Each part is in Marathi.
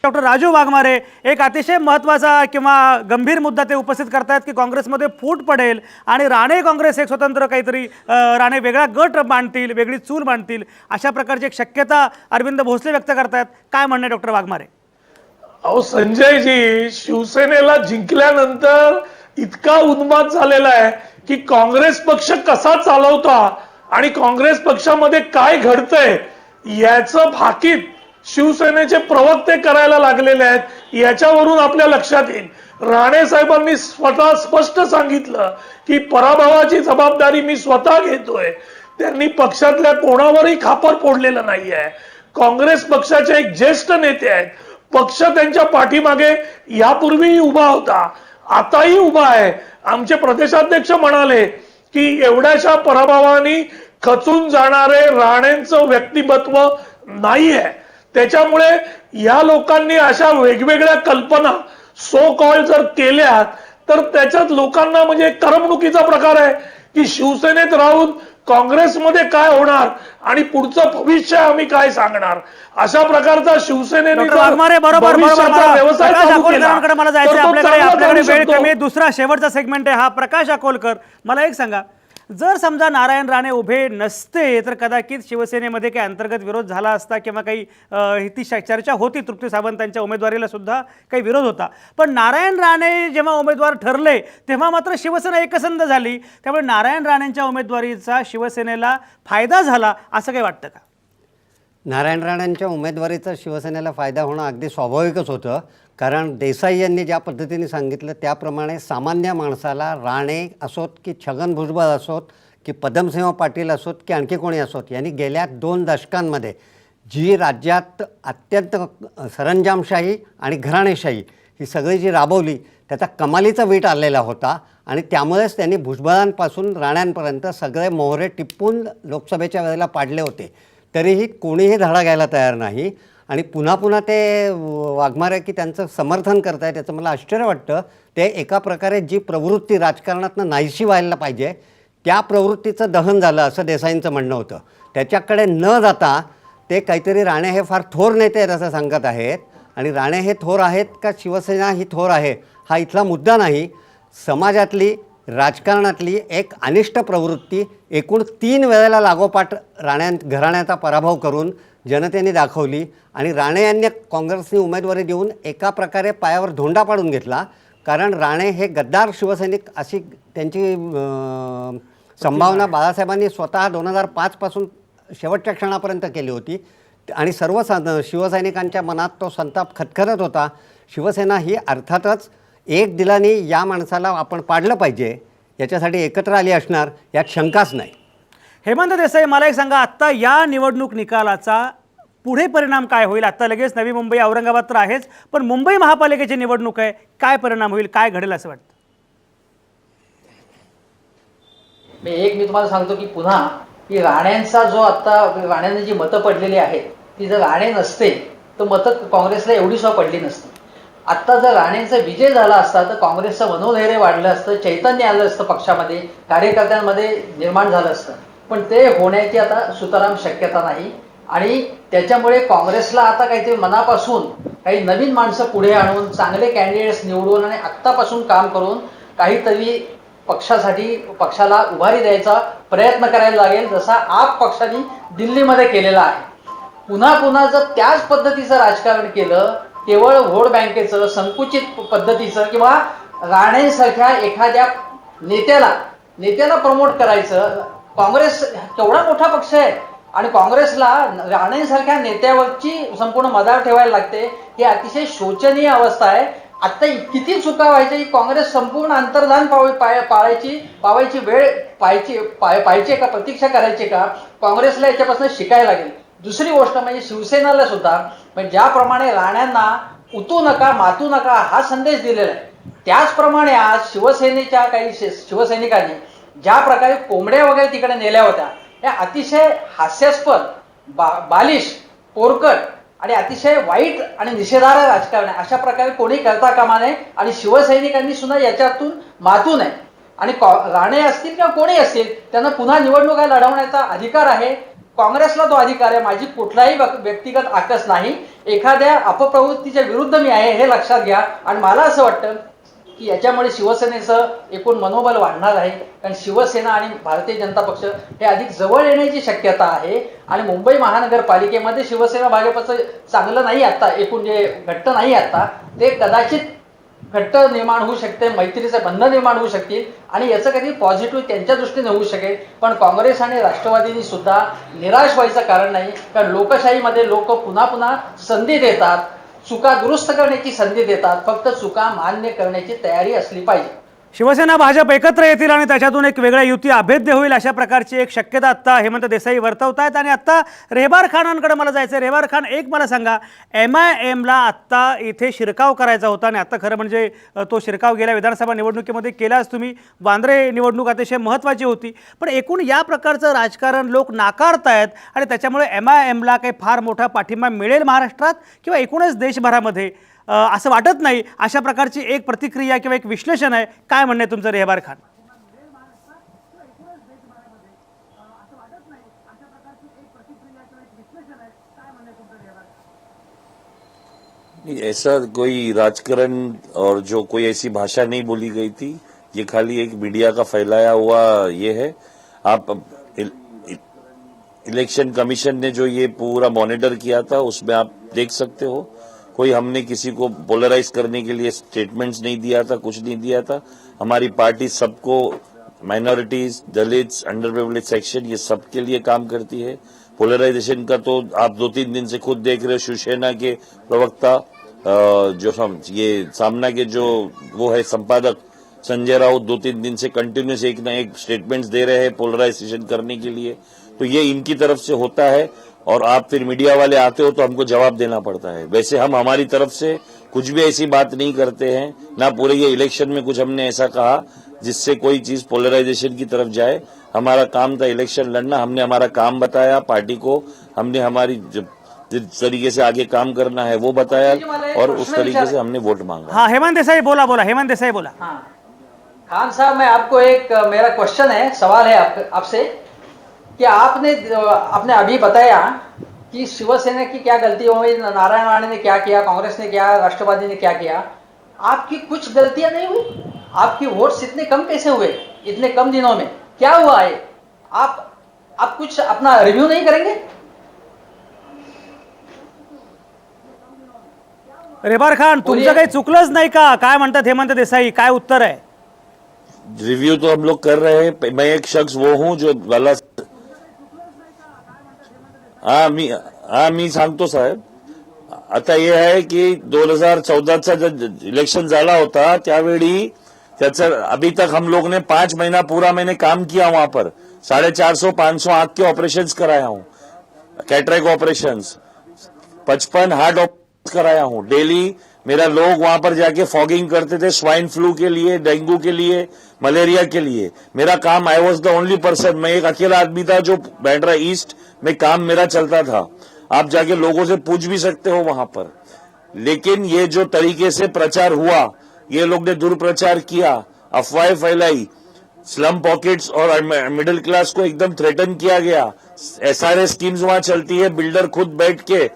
डॉक्टर राजू वाघमारे एक अतिशय महत्त्वाचा किंवा गंभीर मुद्दा ते उपस्थित करतात की काँग्रेसमध्ये फूट पडेल आणि राणे काँग्रेस एक स्वतंत्र काहीतरी राणे वेगळा गट मांडतील, वेगळी चूल मांडतील, अशा प्रकारची एक शक्यता अरविंद भोसले व्यक्त करतात. काय म्हणणं आहे डॉक्टर वाघमारे? अहो संजयजी, शिवसेनेला जिंकल्यानंतर इतका उन्माद झालेला आहे की काँग्रेस पक्ष कसा चालवता आणि काँग्रेस पक्षामध्ये काय घडतंय याचं भाकीत शिवसेनेचे प्रवक्ते करायला लागलेले आहेत. याच्यावरून आपल्या लक्षात येईल, राणे साहेबांनी स्वतः स्पष्ट सांगितलं की पराभवाची जबाबदारी मी स्वतः घेतोय. त्यांनी पक्षातल्या कोणावरही खापर फोडलेलं नाहीये. काँग्रेस पक्षाचे एक ज्येष्ठ नेते आहेत. पक्ष त्यांच्या पाठीमागे यापूर्वीही उभा होता, आताही उभा आहे. आमचे प्रदेशाध्यक्ष म्हणाले की एवढ्याशा पराभवानी खचून जाणारे राणेंचं व्यक्तिमत्व नाहीये. त्याच्यामुळे या लोकांनी अशा वेगवेगळ्या कल्पना सो कॉल जर केल्या तर त्याच्यात लोकांना म्हणजे करमणुकीचा प्रकार आहे की शिवसेनेत राहून काँग्रेसमध्ये काय होणार आणि पुढचं भविष्य आम्ही काय सांगणार. अशा प्रकारचा शिवसेनेने व्यवसाय आपल्याकडे वेळ कमी. दुसरा शेवटचा सेगमेंट आहे हा. प्रकाश अकोलकर, मला एक सांगा, जर समजा नारायण राणे उभे नसते तर कदाचित शिवसेनेमध्ये काही अंतर्गत विरोध झाला असता किंवा काही ती चर्चा होती. तृप्ती सावंतांच्या उमेदवारीला सुद्धा काही विरोध होता, पण नारायण राणे जेव्हा उमेदवार ठरले तेव्हा मात्र शिवसेना एकसंध झाली. त्यामुळे नारायण राणेंच्या उमेदवारीचा शिवसेनेला फायदा झाला असं काही वाटतं का? नारायण राणेंच्या उमेदवारीचा शिवसेनेला फायदा होणं अगदी स्वाभाविकच होतं, कारण देसाई यांनी ज्या पद्धतीने सांगितलं त्याप्रमाणे सामान्य माणसाला राणे असोत की छगन भुजबळ असोत की पद्मसिंह पाटील असोत की आणखी कोणी असोत, यांनी गेल्या 2 दशकांमध्ये जी राज्यात अत्यंत सरंजामशाही आणि घराणेशाही ही सगळी जी राबवली त्याचा कमालीचा वीट आलेला होता. आणि त्यामुळेच त्यांनी भुजबळांपासून राण्यांपर्यंत सगळे मोहरे टिपून लोकसभेच्या वेळेला पाडले होते. तरीही कोणीही धडा घ्यायला तयार नाही. आणि पुन्हा पुन्हा ते वाघमारे की त्यांचं समर्थन करताय त्याचं मला आश्चर्य वाटतं. ते एका प्रकारे जी प्रवृत्ती राजकारणातनं नाहीशी व्हायला पाहिजे त्या प्रवृत्तीचं दहन झालं असं देसाईंचं म्हणणं होतं. त्याच्याकडे न जाता ते काहीतरी राणे हे फार थोर नेते आहेत असं सांगत आहेत. आणि राणे हे थोर आहेत का शिवसेना ही थोर आहे हा इथला मुद्दा नाही. समाजातली राजकारणातली एक अनिष्ट प्रवृत्ती एकूण 3 वेळेला लागोपाठ घराण्याचा पराभव करून जनतेने दाखवली. आणि राणे यांनी काँग्रेसनी उमेदवारी देऊन एका प्रकारे पायावर धोंडा पाडून घेतला. कारण राणे हे गद्दार शिवसैनिक अशी त्यांची संभावना बाळासाहेबांनी स्वतः 2005 पासून शेवटच्या क्षणापर्यंत केली होती. आणि सर्व शिवसैनिकांच्या मनात तो संताप खतखतत होता. शिवसेना ही अर्थातच एक दिलाने या माणसाला आपण पाडलं पाहिजे याच्यासाठी एकत्र आली असणार यात शंकाच नाही. हेमंत देसाई, मला एक सांगा, आत्ता या निवडणूक निकालाचा पुढे परिणाम काय होईल? आत्ता लगेच नवी मुंबई औरंगाबाद तर आहेच, पण मुंबई महापालिकेची निवडणूक आहे, काय परिणाम होईल, काय घडेल असं वाटतं? मी तुम्हाला सांगतो की पुन्हा की राण्यांचा जो आता राण्यांनी जी मतं पडलेली आहेत ती जर राणे नसते तर मतं काँग्रेसला एवढी सुद्धा पडली नसती. आत्ता जर राणेंचा विजय झाला असता तर काँग्रेसचं मनोधैर्य वाढलं असतं, चैतन्य आलं असतं, पक्षामध्ये कार्यकर्त्यांमध्ये निर्माण झालं असतं. पण ते होण्याची आता सुतराम शक्यता नाही. आणि त्याच्यामुळे काँग्रेसला आता काहीतरी मनापासून काही नवीन माणसं पुढे आणून चांगले कॅन्डिडेट्स निवडून आणि आत्तापासून काम करून काहीतरी पक्षाला उभारी द्यायचा प्रयत्न करायला लागेल, जसा आप पक्षाने दिल्लीमध्ये केलेला आहे. पुन्हा जर त्याच पद्धतीचं राजकारण केलं, केवळ व्होट बँकेचं संकुचित पद्धतीचं किंवा राणेंसारख्या एखाद्या नेत्याला प्रमोट करायचं. काँग्रेस केवढा मोठा पक्ष आहे आणि काँग्रेसला राणेंसारख्या नेत्यावरची संपूर्ण मदार ठेवायला लागते, ही अतिशय शोचनीय अवस्था आहे. आता किती चुका व्हायच्या, काँग्रेस संपूर्ण अंतर्धान पावायची वेळ पाहिजे का, प्रतीक्षा करायची का? काँग्रेसला याच्यापासून शिकायला लागेल. दुसरी गोष्ट म्हणजे शिवसेनेला सुद्धा म्हणजे ज्याप्रमाणे राण्यांना उतू नका मातू नका हा संदेश दिलेला आहे, त्याचप्रमाणे आज शिवसेनेच्या काही शिवसैनिकांनी ज्या प्रकारे कोंबड्या वगैरे तिकडे नेल्या होत्या या अतिशय हास्यास्पद, बालिश, पोरकट आणि अतिशय वाईट आणि निषेधार्ह राजकारण आहे. अशा प्रकारे कोणी करता कामा नये आणि शिवसैनिकांनी सुद्धा याच्यातून मातू नये. आणि राणे असतील किंवा कोणी असतील त्यांना पुन्हा निवडणुका लढवण्याचा अधिकार आहे. काँग्रेसला तो अधिकार आहे. माझी कुठलाही व्यक्तिगत आकस नाही. एखाद्या अपप्रवृत्तीच्या विरुद्ध मी आहे हे लक्षात घ्या. आणि मला असं वाटतं की याच्यामुळे शिवसेनेचं एकूण मनोबल वाढणार आहे. कारण शिवसेना आणि भारतीय जनता पक्ष हे अधिक जवळ येण्याची शक्यता आहे. आणि मुंबई महानगरपालिकेमध्ये शिवसेना भाजपचं चांगलं नाही आता, एकूण जे घट्ट नाही आता, ते कदाचित घट्ट निर्माण होऊ शकते, मैत्रीचे बंधन निर्माण होऊ शकतील आणि याचं काही पॉझिटिव्ह त्यांच्या दृष्टीने होऊ शकेल. पण काँग्रेस आणि राष्ट्रवादींनी सुद्धा निराश व्हायचं कारण नाही. कारण लोकशाहीमध्ये लोक पुन्हा पुन्हा संधी देतात, चुका दुरुस्त करण्याची संधी देतात. फक्त चुका मान्य करण्याची तयारी असली पाहिजे. शिवसेना भाजप एकत्र येतील आणि त्याच्यातून एक वेगळ्या युती अभेद्य होईल अशा प्रकारची एक शक्यता आत्ता हेमंत देसाई वर्तवतायत. आणि आत्ता रेहबार खानांकडे मला जायचं आहे. रेहबार खान, एक मला सांगा, MIMला आत्ता इथे शिरकाव करायचा होता आणि आत्ता खरं म्हणजे तो शिरकाव गेल्या विधानसभा निवडणुकीमध्ये केलाच तुम्ही. वांद्रे निवडणूक अतिशय महत्त्वाची होती, पण एकूण या प्रकारचं राजकारण लोक नाकारतायत आणि त्याच्यामुळे MIMला काही फार मोठा पाठिंबा मिळेल महाराष्ट्रात किंवा एकूणच देशभरामध्ये असं वाटत नाही. अशा प्रकारची एक प्रतिक्रिया किंवा एक विश्लेषण आहे. काय म्हणणं आहे तुमचं रेहबार खान? नहीं, ऐसा कोई राजकारण और जो कोई ऐसी भाषा नहीं बोली गई थी. ये खाली एक मीडिया का फैलाया हुआ ये है. आप इलेक्शन कमीशन ने जो ये पूरा मॉनिटर किया था उसमें आप देख सकते हो. कोई हमने किसी को पोलराइज करने के लिए स्टेटमेंट्स नहीं दिया था, कुछ नहीं दिया था. हमारी पार्टी सबको, minorities, Dalits, under privilege section, ये सबके लिए काम करती है. पोलराइजेशन का तो आप 2-3 दिन से खुद देख रहे हो. शिवसेना के प्रवक्ता जो हम ये सामना के जो वो है संपादक संजय राउत 2-3 दिन से कंटिन्यूस एक ना एक स्टेटमेंट्स दे रहे हैं पोलराइजेशन करने के लिए. तो ये इनकी तरफ से होता है और आप फिर मीडिया वाले आते हो तो हमको जवाब देना पड़ता है. वैसे हम हमारी तरफ से कुछ भी ऐसी बात नहीं करते हैं, ना पूरे ये इलेक्शन में कुछ हमने ऐसा कहा जिससे कोई चीज पोलराइजेशन की तरफ जाए. हमारा काम था इलेक्शन लड़ना. हमने हमारा काम बताया पार्टी को, हमने हमारी जिस तरीके से आगे काम करना है वो बताया और उस तरीके से हमने वोट मांगा. हाँ, हेमंत देसाई बोला. हेमंत देसाई बोला. हाँ, खान साहब, मैं आपको एक मेरा क्वेश्चन है, सवाल है आपसे कि आपने अभी बताया कि शिवसेना की क्या गलती हुई, नारायण राणे ने क्या किया, कांग्रेस ने क्या, राष्ट्रवादी ने क्या किया. आपकी कुछ गलतियां नहीं हुई? आपकी वोट्स इतने कम कैसे हुए इतने कम दिनों में? क्या हुआ है? आप कुछ अपना रिव्यू नहीं करेंगे? रेहबार खान, तुमचं काही चुकलंच नाही का? काय म्हणतात हेमंत देसाई? काय उत्तर आहे? रिव्यू तो हम लोग कर रहे हैं. मैं एक शख्स वो हूं जो गलत. मी सांगतो साहेब. आता हे आहे की 2014चा जब इलेक्शन झाला होता त्यावेळी त्याचं अभी तक हम लोग ने 5 महीना पूरा मैंने काम किया वहां पर. 450-500 आंख के ऑपरेशंस कराया हूं, कैटरेक्ट ऑपरेशंस, 55 हार्ट ऑपरेशन कराया हूं. डेली मेरा लोग वहां पर जाके फॉगिंग करते थे स्वाइन फ्लू के लिए, डेंगू के लिए, मलेरिया के लिए. मेरा काम, I was the only person, मैं एक अकेला आदमी था जो बैंड्रा ईस्ट में काम मेरा चलता था. आप जाके लोगों से पूछ भी सकते हो वहां पर. लेकिन ये जो तरीके से प्रचार हुआ, ये लोग ने दुर्प्रचार किया, अफवाहें फैलाई, स्लम पॉकेट्स और मिडिल क्लास को एकदम थ्रेटन किया गया. SRA स्कीम्स वहां चलती है, बिल्डर खुद बैठ के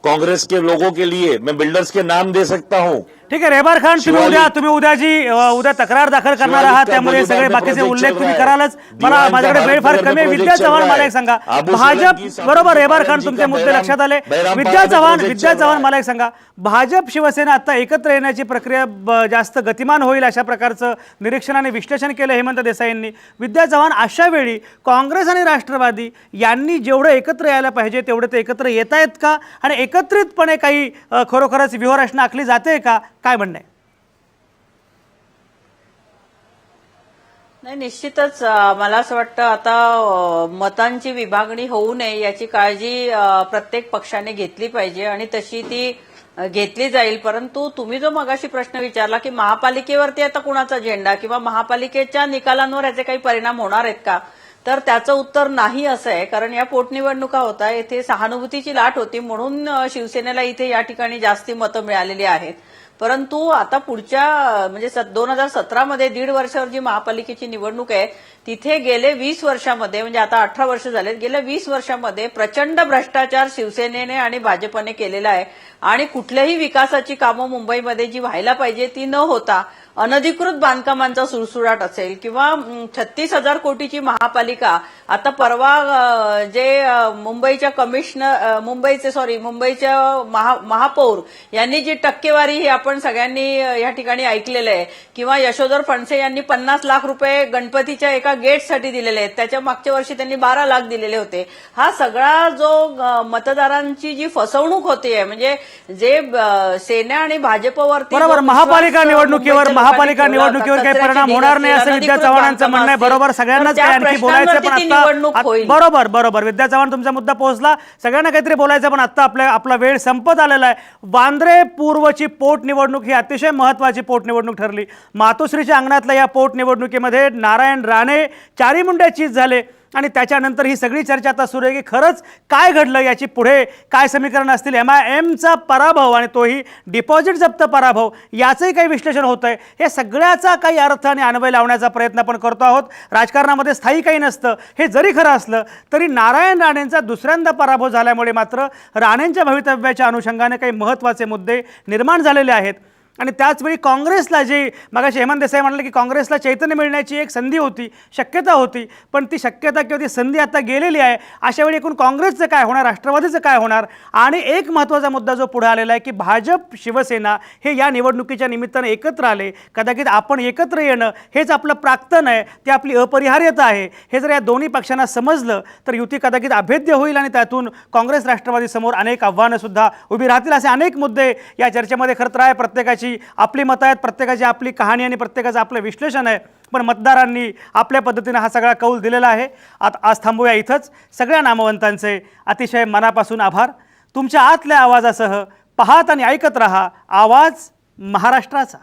कांग्रेस के लोगों के लिए, मैं बिल्डर्स के नाम दे सकता हूं. ठीक आहे रेहबार खान, तुम्ही उद्या तक्रार दाखल करणार आहात, त्यामुळे सगळे बाकीचे उल्लेख तुम्ही करालच. मला माझ्याकडे वेळ फार कमी आहे. विद्या चव्हाण, मला एक सांगा, भाजप बरोबर रेहबार खान तुमचे मुद्दे लक्षात आले. विद्या चव्हाण मला एक सांगा, भाजप शिवसेना आता एकत्र येण्याची प्रक्रिया जास्त गतिमान होईल अशा प्रकारचं निरीक्षण आणि विश्लेषण केलं हेमंत देसाईंनी. विद्या चव्हाण, अशा वेळी काँग्रेस आणि राष्ट्रवादी यांनी जेवढं एकत्र यायला पाहिजे तेवढे ते एकत्र येत आहेत का? आणि एकत्रितपणे काही खरोखरच व्यूहरचना आखली जाते का? काय म्हणणं आहे? नाही, निश्चितच मला असं वाटतं आता मतांची विभागणी होऊ नये याची काळजी प्रत्येक पक्षाने घेतली पाहिजे आणि तशी ती घेतली जाईल. परंतु तुम्ही जो मगाशी प्रश्न विचारला की महापालिकेवरती आता कुणाचा झेंडा किंवा महापालिकेच्या निकालांवर याचे काही परिणाम होणार आहेत का, तर त्याचं उत्तर नाही असं आहे. कारण या पोटनिवडणुका होता, येथे सहानुभूतीची लाट होती म्हणून शिवसेनेला इथे या ठिकाणी जास्ती मतं मिळालेली आहेत. परंतु आता पुढच्या म्हणजे 2017 दीड वर्षावर जी महापालिकेची निवडणूक आहे तिथे गेले 20 वर्षामध्ये म्हणजे आता 18 वर्ष झालेत, गेल्या 20 वर्षामध्ये प्रचंड भ्रष्टाचार शिवसेनेने आणि भाजपने केलेला आहे आणि कुठल्याही विकासाची कामं मुंबईमध्ये जी व्हायला पाहिजे ती न होता अनधिकृत बांधकामांचा सुळसुळाट असेल किंवा 36,000 कोटीची महापालिका आता परवा मुंबईच्या महापौर यांनी जी टक्केवारी ही आपण सगळ्यांनी या ठिकाणी ऐकलेलं आहे किंवा यशोधर फडसे यांनी 50 लाख रुपये गणपतीच्या एका गेटसाठी दिलेले आहेत, त्याच्या मागच्या वर्षी त्यांनी 12 लाख दिलेले होते. हा सगळा जो मतदारांची जी फसवणूक होते म्हणजे जे सेना आणि भाजपवरती बरोबर, महापालिका निवडणुकीवर काही परिणाम होणार नाही असं विद्या चव्हाणांचं म्हणणं आहे. बरोबर, सगळ्यांनाच काही आणखी बोलायचं पण आता बरोबर विद्या चव्हाण तुमचा मुद्दा पोहोचला, सगळ्यांना काहीतरी बोलायचं पण आता आपला वेळ संपत आलेला आहे. वांद्रे पूर्वची पोटनिवडणूक ही अतिशय महत्वाची पोटनिवडणूक ठरली. मातोश्रीच्या अंगणातल्या या पोटनिवडणुकीमध्ये नारायण राणे चारी मुंड्या चीज झाले आणि त्याच्यानंतर ही सगळी चर्चा आता सुरू आहे की खरंच काय घडलं, याची पुढे काय समीकरण असतील. MIMचा पराभव आणि तोही डिपॉझिट जप्त पराभव याचंही काही विश्लेषण होतं आहे. हे सगळ्याचा काही अर्थ आणि अन्वय लावण्याचा प्रयत्न आपण करतो आहोत. राजकारणामध्ये स्थायी काही नसतं हे जरी खरं असलं तरी नारायण राणेंचा दुसऱ्यांदा पराभव झाल्यामुळे मात्र राणेंच्या भवितव्याच्या अनुषंगाने काही महत्त्वाचे मुद्दे निर्माण झालेले आहेत. आणि त्याचवेळी काँग्रेसला जे मगाशी हेमंत देसाई म्हणाले की काँग्रेसला चैतन्य मिळण्याची एक संधी होती, शक्यता होती, पण ती शक्यता किंवा ती संधी आता गेलेली आहे. अशावेळी एकूण काँग्रेसचं काय होणार, राष्ट्रवादीचं काय होणार. आणि एक महत्त्वाचा मुद्दा जो पुढे आलेला आहे की भाजप शिवसेना हे या निवडणुकीच्या निमित्तानं एकत्र आले. कदाचित आपण एकत्र येणं हेच आपलं प्राक्तन आहे, ती आपली अपरिहार्यता आहे. हे जर या दोन्ही पक्षांना समजलं तर युती कदाचित अभेद्य होईल आणि त्यातून काँग्रेस राष्ट्रवादीसमोर अनेक आव्हानंसुद्धा उभी राहतील. असे अनेक मुद्दे या चर्चेमध्ये खरं तर आहे. प्रत्येकाची आपली मतं आहेत, प्रत्येकाची आपली कहाणी आणि प्रत्येकाचं आपलं विश्लेषण आहे, पण मतदारांनी आपल्या पद्धतीने हा सगळा कौल दिलेला आहे. आज थांबूया इथंच. सगळ्या नामवंतांचे अतिशय मनापासून आभार. तुमच्या आतल्या आवाजासह पाहत आणि ऐकत रहा आवाज महाराष्ट्राचा.